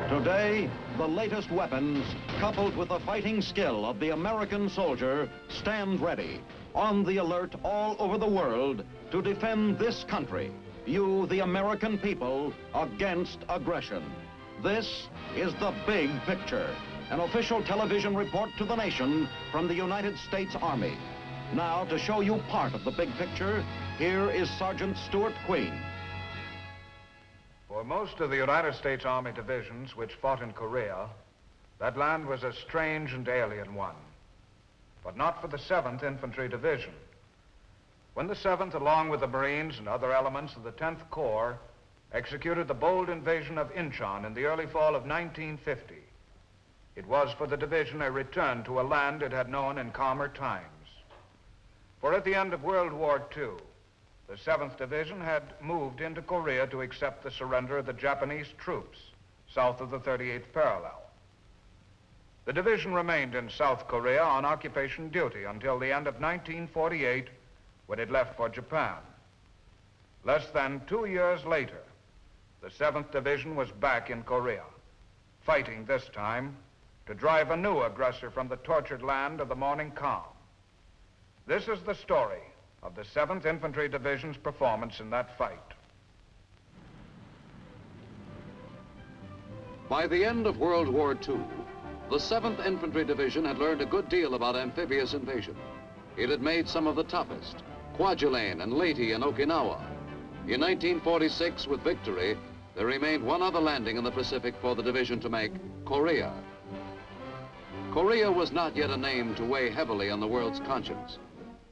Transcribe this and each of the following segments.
Today, the latest weapons, coupled with the fighting skill of the American soldier, stand ready, on the alert all over the world to defend this country, you, the American people, against aggression. This is The Big Picture, an official television report to the nation from the United States Army. Now, to show you part of the big picture, here is Sergeant Stuart Queen. For most of the United States Army divisions which fought in Korea, that land was a strange and alien one. But not for the 7th Infantry Division. When the 7th, along with the Marines and other elements of the 10th Corps, executed the bold invasion of Incheon in the early fall of 1950, it was for the division a return to a land it had known in calmer times. For at the end of World War II, the 7th Division had moved into Korea to accept the surrender of the Japanese troops south of the 38th parallel. The division remained in South Korea on occupation duty until the end of 1948, when it left for Japan. Less than 2 years later, the 7th Division was back in Korea, fighting this time to drive a new aggressor from the tortured land of the morning calm. This is the story of the 7th Infantry Division's performance in that fight. By the end of World War II, the 7th Infantry Division had learned a good deal about amphibious invasion. It had made some of the toughest, Kwajalein and Leyte and Okinawa. In 1946, with victory, there remained one other landing in the Pacific for the division to make, Korea. Korea was not yet a name to weigh heavily on the world's conscience.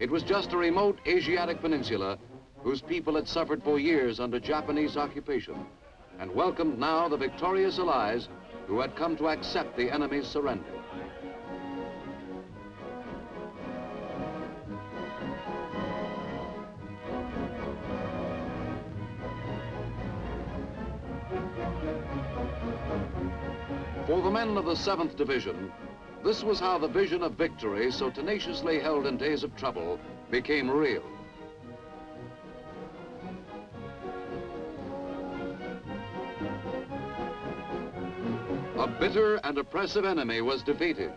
It was just a remote Asiatic peninsula whose people had suffered for years under Japanese occupation and welcomed now the victorious allies who had come to accept the enemy's surrender. For the men of the 7th Division, this was how the vision of victory, so tenaciously held in days of trouble, became real. A bitter and oppressive enemy was defeated.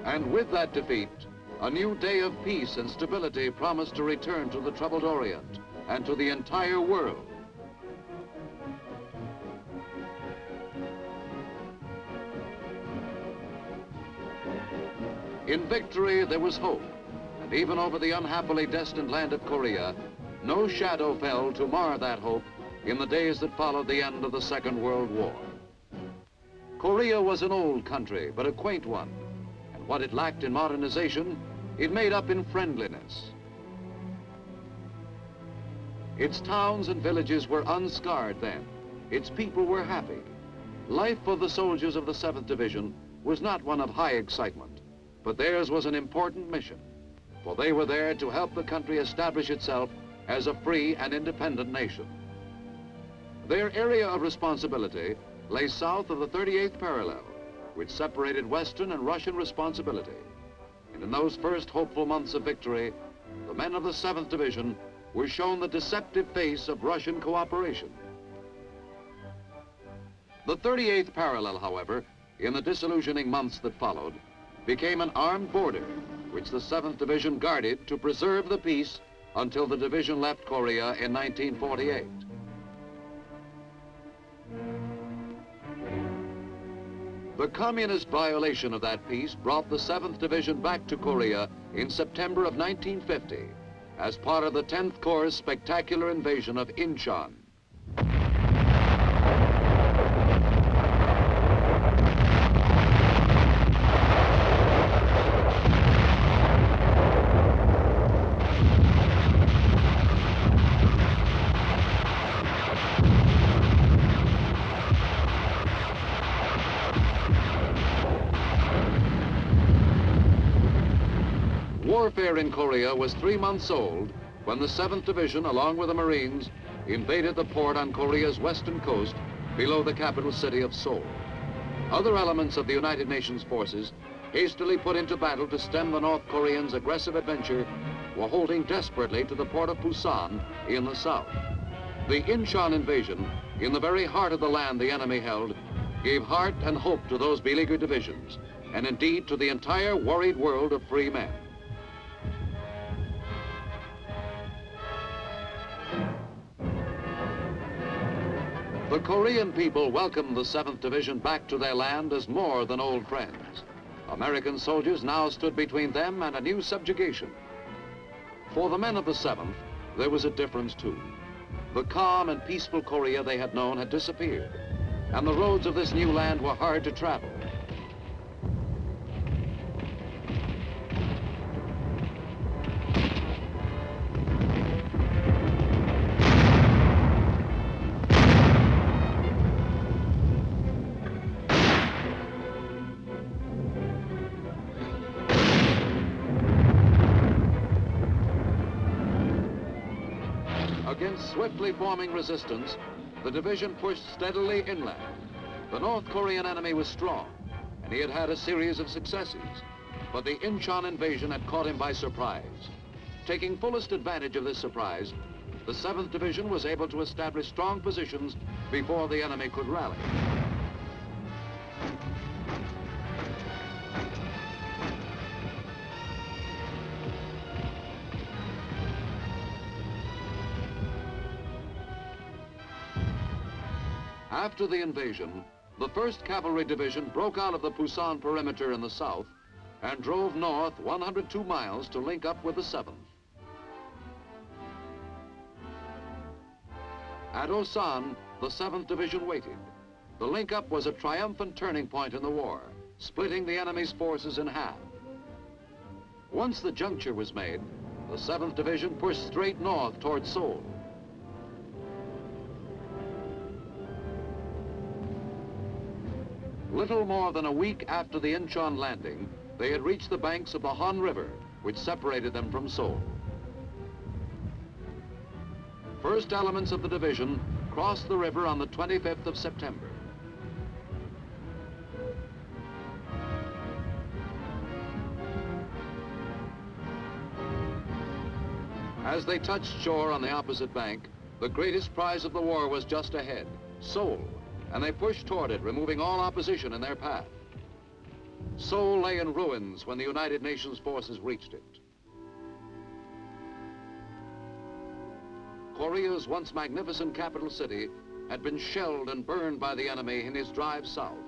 And with that defeat, a new day of peace and stability promised to return to the troubled Orient and to the entire world. In victory, there was hope, and even over the unhappily destined land of Korea, no shadow fell to mar that hope in the days that followed the end of the Second World War. Korea was an old country, but a quaint one, and what it lacked in modernization, it made up in friendliness. Its towns and villages were unscarred then. Its people were happy. Life for the soldiers of the 7th Division was not one of high excitement, but theirs was an important mission, for they were there to help the country establish itself as a free and independent nation. Their area of responsibility lay south of the 38th parallel, which separated Western and Russian responsibility. And in those first hopeful months of victory, the men of the 7th Division were shown the deceptive face of Russian cooperation. The 38th parallel, however, in the disillusioning months that followed, became an armed border, which the 7th Division guarded to preserve the peace until the division left Korea in 1948. The communist violation of that peace brought the 7th Division back to Korea in September of 1950 as part of the 10th Corps' spectacular invasion of Incheon. Warfare in Korea was 3 months old when the 7th Division, along with the Marines, invaded the port on Korea's western coast below the capital city of Seoul. Other elements of the United Nations forces hastily put into battle to stem the North Koreans' aggressive adventure were holding desperately to the port of Busan in the south. The Incheon invasion, in the very heart of the land the enemy held, gave heart and hope to those beleaguered divisions, and indeed to the entire worried world of free men. The Korean people welcomed the 7th Division back to their land as more than old friends. American soldiers now stood between them and a new subjugation. For the men of the 7th, there was a difference too. The calm and peaceful Korea they had known had disappeared, and the roads of this new land were hard to travel. Against swiftly forming resistance, the division pushed steadily inland. The North Korean enemy was strong, and he had had a series of successes, but the Incheon invasion had caught him by surprise. Taking fullest advantage of this surprise, the 7th Division was able to establish strong positions before the enemy could rally. After the invasion, the 1st Cavalry Division broke out of the Busan perimeter in the south and drove north 102 miles to link up with the 7th. At Osan, the 7th Division waited. The link-up was a triumphant turning point in the war, splitting the enemy's forces in half. Once the juncture was made, the 7th Division pushed straight north toward Seoul. Little more than a week after the Incheon landing, they had reached the banks of the Han River, which separated them from Seoul. First elements of the division crossed the river on the 25th of September. As they touched shore on the opposite bank, the greatest prize of the war was just ahead, Seoul, and they pushed toward it, removing all opposition in their path. Seoul lay in ruins when the United Nations forces reached it. Korea's once magnificent capital city had been shelled and burned by the enemy in his drive south,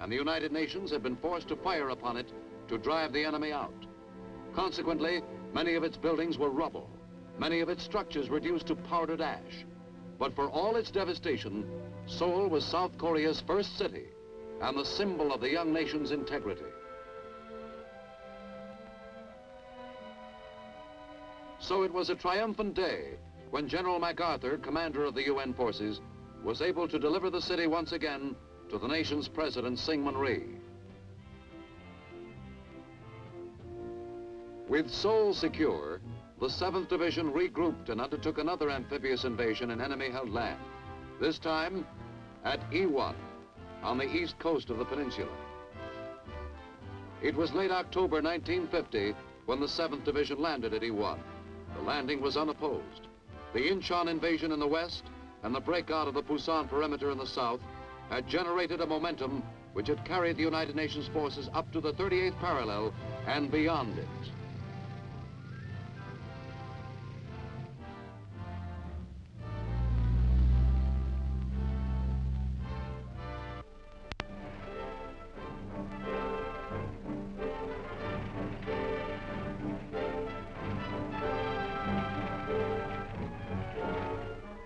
and the United Nations had been forced to fire upon it to drive the enemy out. Consequently, many of its buildings were rubble, many of its structures reduced to powdered ash. But for all its devastation, Seoul was South Korea's first city and the symbol of the young nation's integrity. So it was a triumphant day when General MacArthur, commander of the UN forces, was able to deliver the city once again to the nation's president, Syngman Rhee. With Seoul secure, the 7th Division regrouped and undertook another amphibious invasion in enemy-held land, this time at Iwon, on the east coast of the peninsula. It was late October 1950 when the 7th Division landed at Iwon. The landing was unopposed. The Incheon invasion in the west and the breakout of the Busan perimeter in the south had generated a momentum which had carried the United Nations forces up to the 38th parallel and beyond it.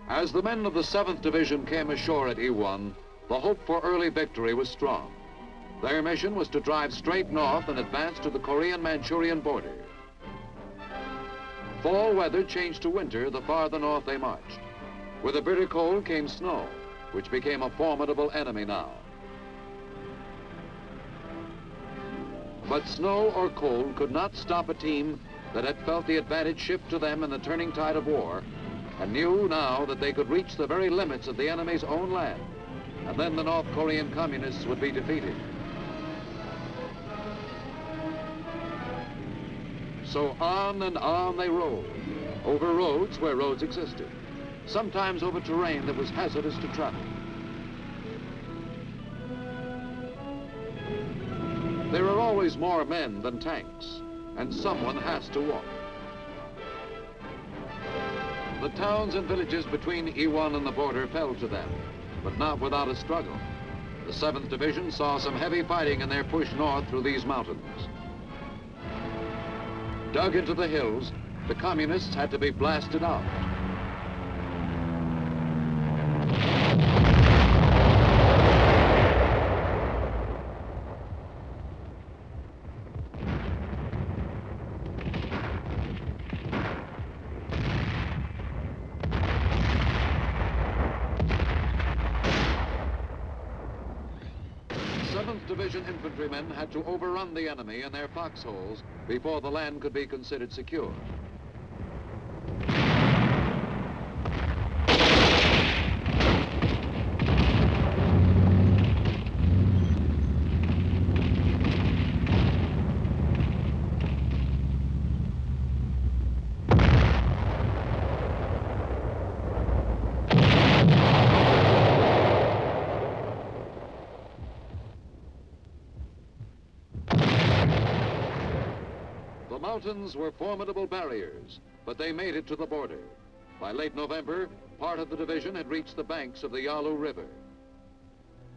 As the men of the 7th Division came ashore at Iwon, the hope for early victory was strong. Their mission was to drive straight north and advance to the Korean-Manchurian border. Fall weather changed to winter the farther north they marched. With the bitter cold came snow, which became a formidable enemy now. But snow or cold could not stop a team that had felt the advantage shift to them in the turning tide of war, and knew now that they could reach the very limits of the enemy's own land, and then the North Korean communists would be defeated. So on and on they rolled, over roads where roads existed, sometimes over terrain that was hazardous to travel. There are always more men than tanks, and someone has to walk. The towns and villages between E1 and the border fell to them, but not without a struggle. The 7th Division saw some heavy fighting in their push north through these mountains. Dug into the hills, the communists had to be blasted out. Division infantrymen had to overrun the enemy in their foxholes before the land could be considered secure. The mountains were formidable barriers, but they made it to the border. By late November, part of the division had reached the banks of the Yalu River.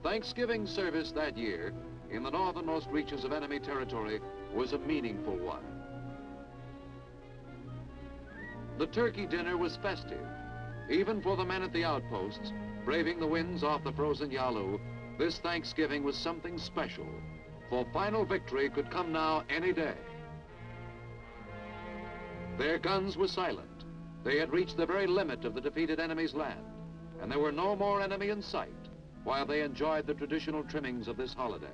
Thanksgiving service that year, in the northernmost reaches of enemy territory, was a meaningful one. The turkey dinner was festive. Even for the men at the outposts, braving the winds off the frozen Yalu, this Thanksgiving was something special, for final victory could come now any day. Their guns were silent. They had reached the very limit of the defeated enemy's land, and there were no more enemy in sight while they enjoyed the traditional trimmings of this holiday.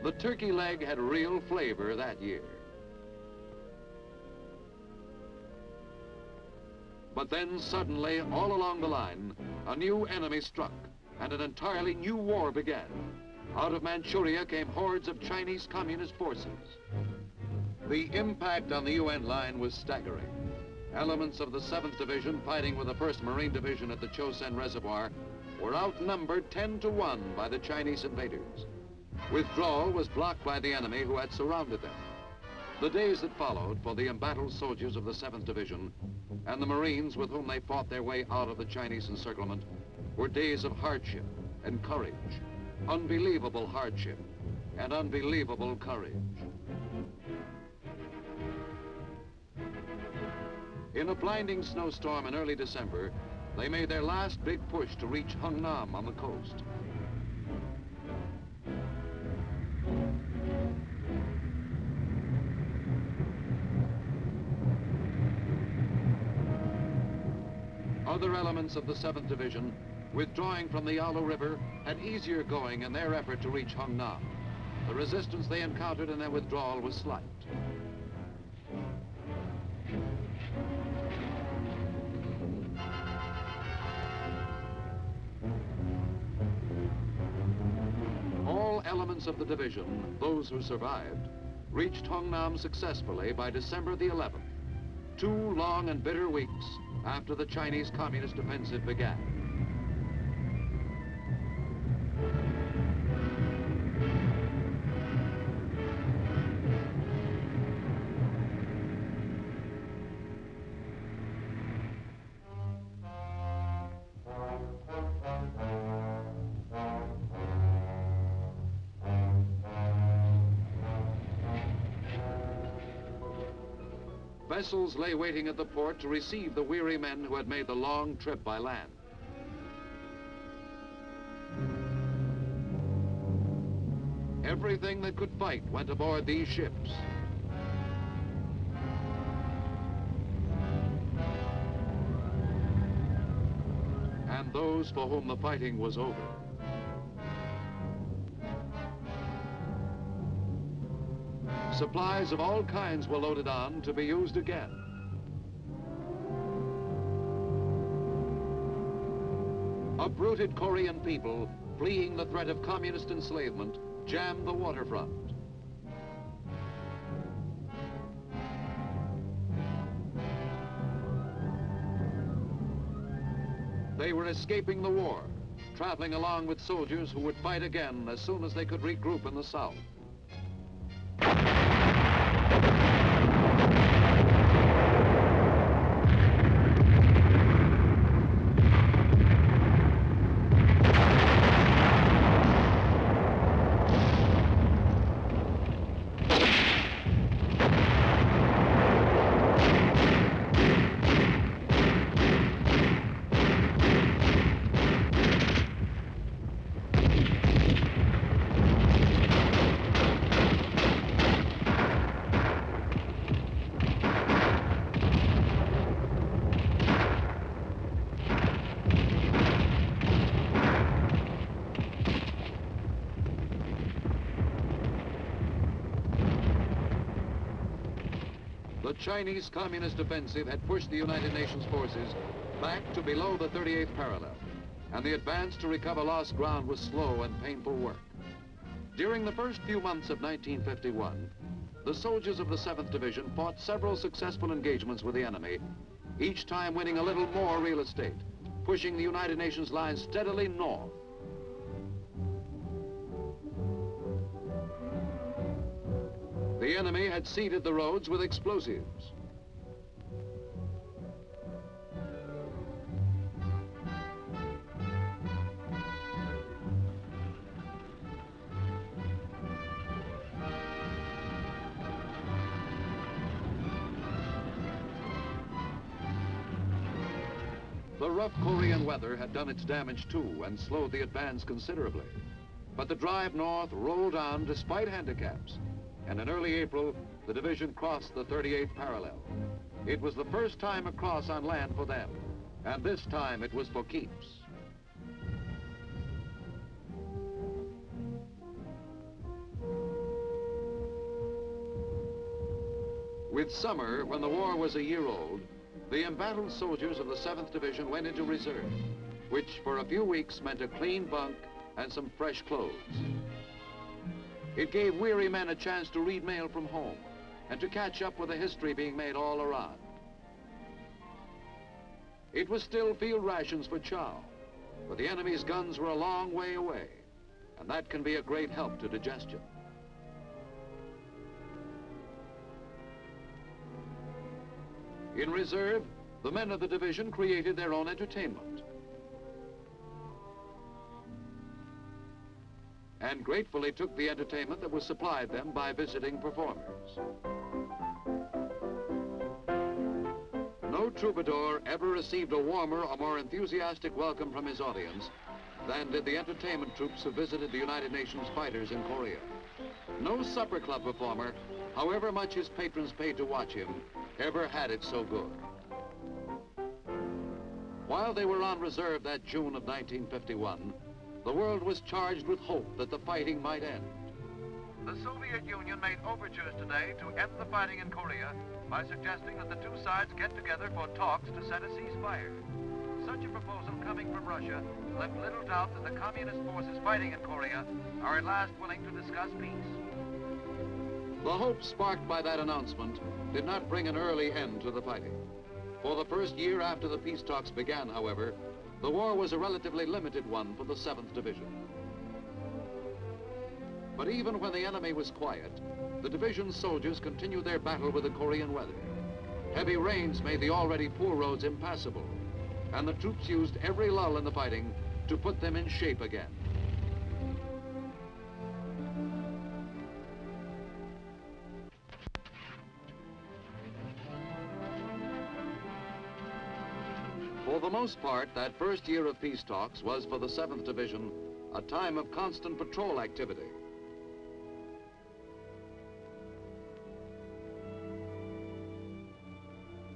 The turkey leg had real flavor that year. But then suddenly, all along the line, a new enemy struck, and an entirely new war began. Out of Manchuria came hordes of Chinese communist forces. The impact on the UN line was staggering. Elements of the 7th Division fighting with the 1st Marine Division at the Chosin Reservoir were outnumbered 10 to 1 by the Chinese invaders. Withdrawal was blocked by the enemy who had surrounded them. The days that followed for the embattled soldiers of the 7th Division and the Marines with whom they fought their way out of the Chinese encirclement were days of hardship and courage. Unbelievable hardship and unbelievable courage. In a blinding snowstorm in early December, they made their last big push to reach Hungnam on the coast. Other elements of the 7th Division, withdrawing from the Yalu River, had easier going in their effort to reach Hungnam. The resistance they encountered in their withdrawal was slight. All elements of the division, those who survived, reached Hungnam successfully by December the 11th, 2 long and bitter weeks after the Chinese Communist offensive began. Vessels lay waiting at the port to receive the weary men who had made the long trip by land. Everything that could fight went aboard these ships. And those for whom the fighting was over. Supplies of all kinds were loaded on to be used again. Uprooted Korean people, fleeing the threat of communist enslavement, jammed the waterfront. They were escaping the war, traveling along with soldiers who would fight again as soon as they could regroup in the South. The Chinese Communist offensive had pushed the United Nations forces back to below the 38th parallel, and the advance to recover lost ground was slow and painful work. During the first few months of 1951, the soldiers of the 7th Division fought several successful engagements with the enemy, each time winning a little more real estate, pushing the United Nations lines steadily north. The enemy had seeded the roads with explosives. The rough Korean weather had done its damage too and slowed the advance considerably. But the drive north rolled on despite handicaps. And in early April, the division crossed the 38th parallel. It was the first time across on land for them, and this time it was for keeps. With summer, when the war was a year old, the embattled soldiers of the 7th Division went into reserve, which for a few weeks meant a clean bunk and some fresh clothes. It gave weary men a chance to read mail from home and to catch up with the history being made all around. It was still field rations for chow, but the enemy's guns were a long way away, and that can be a great help to digestion. In reserve, the men of the division created their own entertainment, and gratefully took the entertainment that was supplied them by visiting performers. No troubadour ever received a warmer or more enthusiastic welcome from his audience than did the entertainment troops who visited the United Nations fighters in Korea. No supper club performer, however much his patrons paid to watch him, ever had it so good. While they were on reserve that June of 1951, the world was charged with hope that the fighting might end. The Soviet Union made overtures today to end the fighting in Korea by suggesting that the two sides get together for talks to set a ceasefire. Such a proposal coming from Russia left little doubt that the communist forces fighting in Korea are at last willing to discuss peace. The hope sparked by that announcement did not bring an early end to the fighting. For the first year after the peace talks began, however, the war was a relatively limited one for the 7th Division. But even when the enemy was quiet, the division's soldiers continued their battle with the Korean weather. Heavy rains made the already poor roads impassable, and the troops used every lull in the fighting to put them in shape again. For the most part, that first year of peace talks was for the 7th Division a time of constant patrol activity.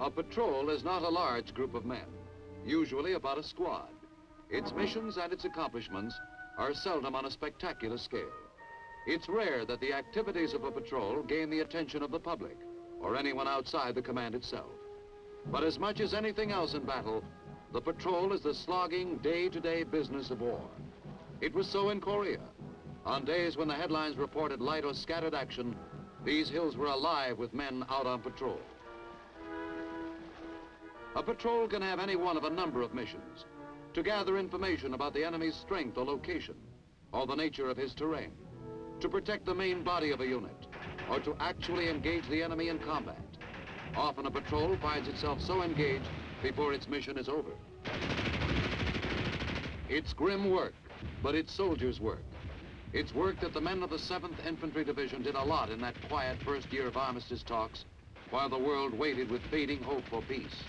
A patrol is not a large group of men, usually about a squad. Its missions and its accomplishments are seldom on a spectacular scale. It's rare that the activities of a patrol gain the attention of the public or anyone outside the command itself. But as much as anything else in battle, the patrol is the slogging, day-to-day business of war. It was so in Korea. On days when the headlines reported light or scattered action, these hills were alive with men out on patrol. A patrol can have any one of a number of missions. to gather information about the enemy's strength or location, or the nature of his terrain, to protect the main body of a unit, or to actually engage the enemy in combat. Often a patrol finds itself so engaged before its mission is over. It's grim work, but it's soldiers' work. It's work that the men of the 7th Infantry Division did a lot in that quiet first year of armistice talks, while the world waited with fading hope for peace.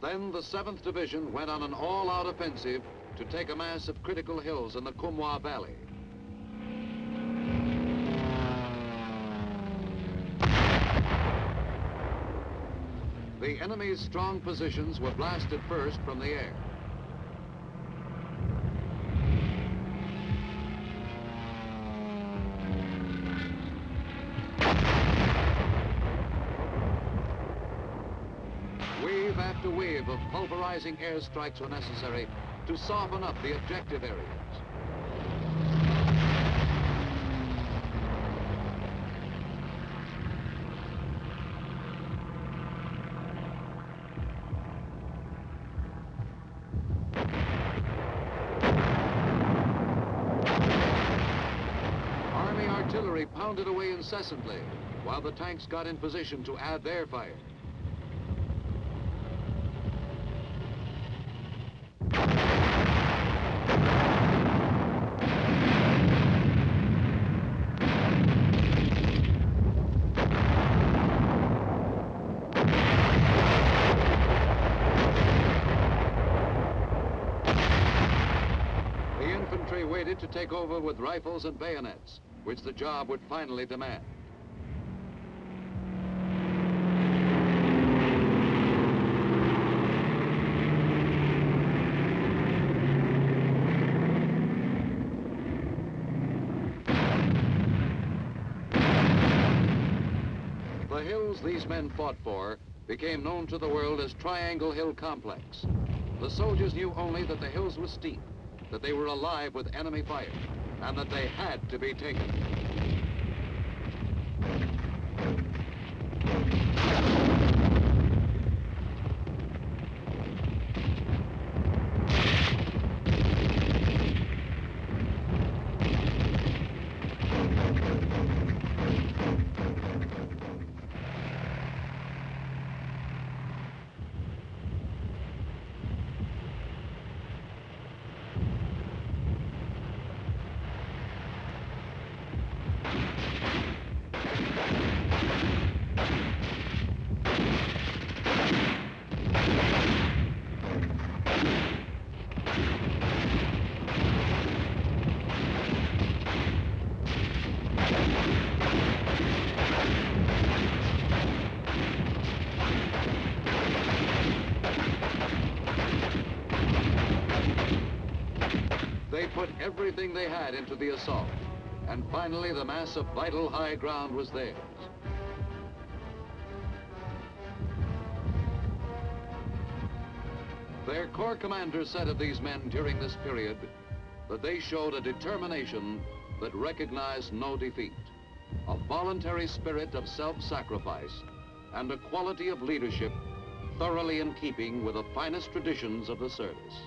Then the 7th Division went on an all-out offensive to take a mass of critical hills in the Kumwa Valley. The enemy's strong positions were blasted first from the air. Wave after wave of pulverizing airstrikes were necessary to soften up the objective areas. Army artillery pounded away incessantly while the tanks got in position to add their fire. Waited to take over with rifles and bayonets, which the job would finally demand. The hills these men fought for became known to the world as Triangle Hill Complex. The soldiers knew only that the hills were steep, that they were alive with enemy fire, and that they had to be taken. They put everything they had into the assault, and finally the mass of vital high ground was theirs. Their corps commander said of these men during this period that they showed a determination that recognized no defeat, a voluntary spirit of self-sacrifice, and a quality of leadership thoroughly in keeping with the finest traditions of the service.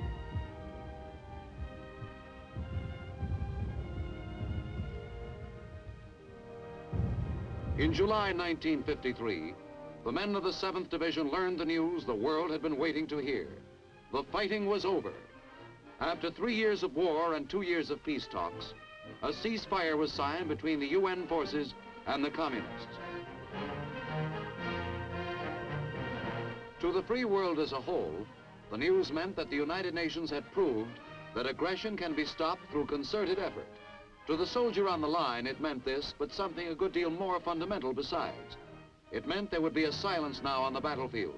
In July 1953, the men of the 7th Division learned the news the world had been waiting to hear. The fighting was over. After 3 years of war and 2 years of peace talks, a ceasefire was signed between the UN forces and the communists. To the free world as a whole, the news meant that the United Nations had proved that aggression can be stopped through concerted effort. To the soldier on the line, it meant this, but something a good deal more fundamental besides. It meant there would be a silence now on the battlefield,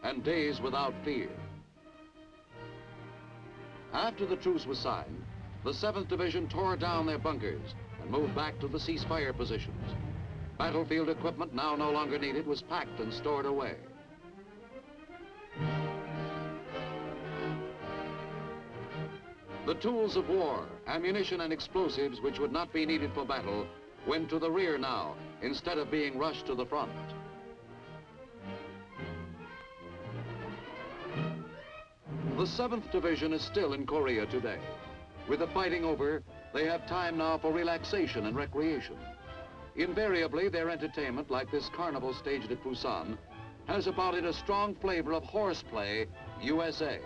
and days without fear. After the truce was signed, the 7th Division tore down their bunkers and moved back to the ceasefire positions. Battlefield equipment, now no longer needed, was packed and stored away. The tools of war, ammunition and explosives which would not be needed for battle, went to the rear now instead of being rushed to the front. The 7th Division is still in Korea today. With the fighting over, they have time now for relaxation and recreation. Invariably, their entertainment, like this carnival staged at Busan, has about it a strong flavor of horseplay, USA.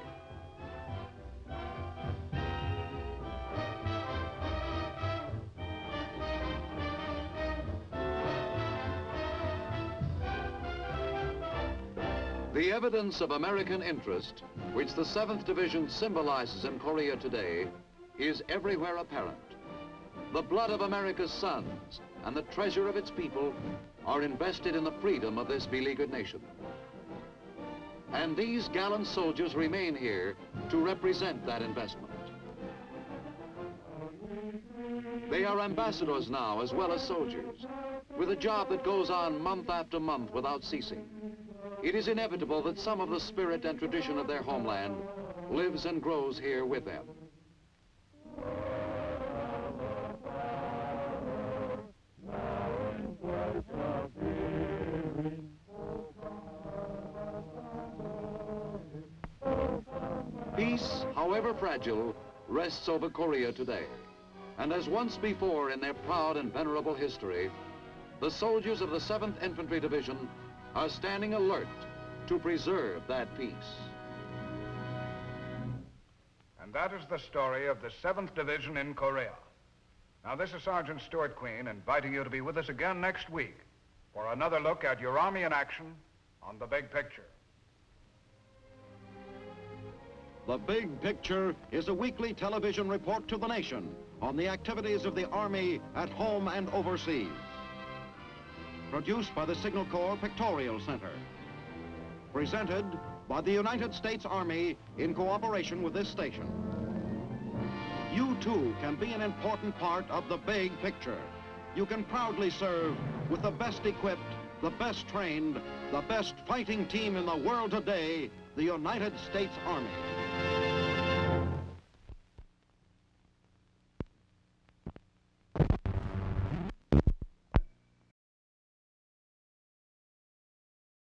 The evidence of American interest, which the 7th Division symbolizes in Korea today, is everywhere apparent. The blood of America's sons and the treasure of its people are invested in the freedom of this beleaguered nation. And these gallant soldiers remain here to represent that investment. They are ambassadors now as well as soldiers, with a job that goes on month after month without ceasing. It is inevitable that some of the spirit and tradition of their homeland lives and grows here with them. Peace, however fragile, rests over Korea today. And as once before in their proud and venerable history, the soldiers of the 7th Infantry Division are standing alert to preserve that peace. And that is the story of the 7th Division in Korea. Now, this is Sergeant Stuart Queen inviting you to be with us again next week for another look at your Army in action on The Big Picture. The Big Picture is a weekly television report to the nation on the activities of the Army at home and overseas. Produced by the Signal Corps Pictorial Center. Presented by the United States Army in cooperation with this station. You too can be an important part of the big picture. You can proudly serve with the best equipped, the best trained, the best fighting team in the world today, the United States Army.